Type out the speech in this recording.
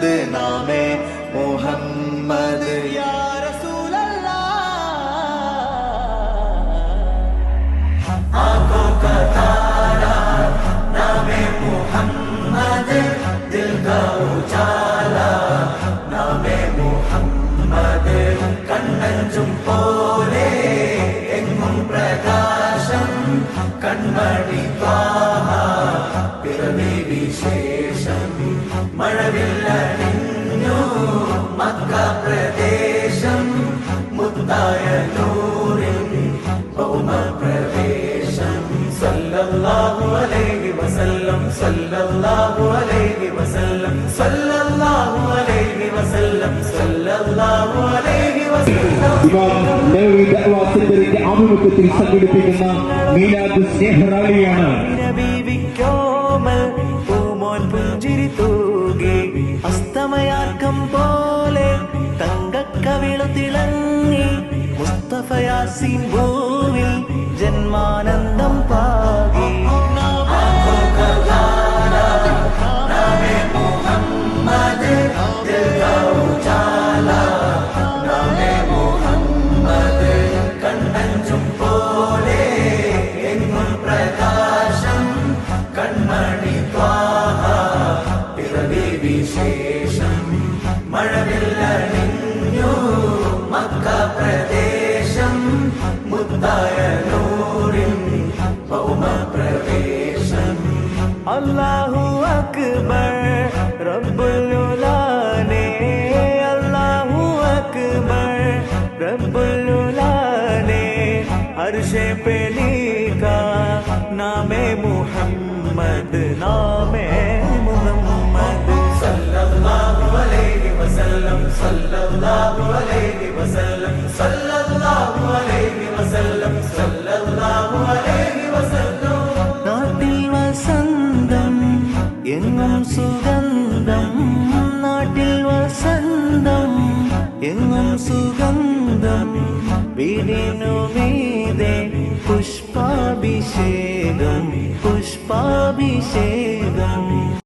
മുഹമ്മദ് നാമേ മുഹമ്മദ് യാ आँखों का तारा नामे मुहम्मद दिल का उजाला नामे मुहम्मद कण्णഞ്ചും പോലെ എങ്ങും പ്രകാശം കൺമണി ത്വാഹ പിറവി വിശേഷം മഴവില്ലണിഞ്ഞു മക്ക പ്രദേശം മുത്തായ നൂറിൻ ഭൗമ സല്ലല്ലാഹു അലൈഹി വസല്ലം സല്ലല്ലാഹു അലൈഹി വസല്ലം സല്ലല്ലാഹു അലൈഹി വസല്ലം സല്ലല്ലാഹു അലൈഹി വസല്ലം ഇമാം നബവി ദഅവ സെന്ററിന്റെ ആഭിമുഖ്യത്തിൽ സംഘടിപ്പിക്കുന്ന മീലാദ് സ്നേഹറാലിയാണ്. ബീവിക്കോമൽ പൂമോൻ പുഞ്ചിരി തൂകി അസ്തമയാർക്കം പോലെ തങ്കക്കവിളു തിളങ്ങി മുസ്തഫ യാസീൻ ഭൂവിൽ ജന്മാനന്ദം പാകി നാമേ മുഹമ്മദ് ദിൽ കാ ഉജാല നാമേ മുഹമ്മദ് കണ്ണഞ്ചും പോലെ എങ്ങും പ്രകാശം കൺമണി ത്വാഹ പിറവി വിശേഷം മഴവില്ലണിഞ്ഞു മക്ക പ്രദേശം മുത്തായ നൂറിൻ ഭൗമ പ്രവേശം അല്ലാഹു അക്ബർ റബ്ബുൽ ഉലാനെ അല്ലാഹു അക്ബർ റബ്ബുൽ ഉലാനെ അർശേ पे लिखा नामे मुहम्मद नामे मुहम्मद सल्लल्लाहु अलैहि वसल्लम सल्लल्लाहु अलैहि वसल्लम सल्लल्लाहु अलैहि वसल्लम सल्लल्लाहु अलैहि वसल्लम നാട്ടിൽ വസന്തം എങ്ങും സുഗന്ധം നാട്ടിൽ വസന്തം എങ്ങും സുഗന്ധം വീടിനു മീതെ പുഷ്പാഭിഷേകം പുഷ്പാഭിഷേകം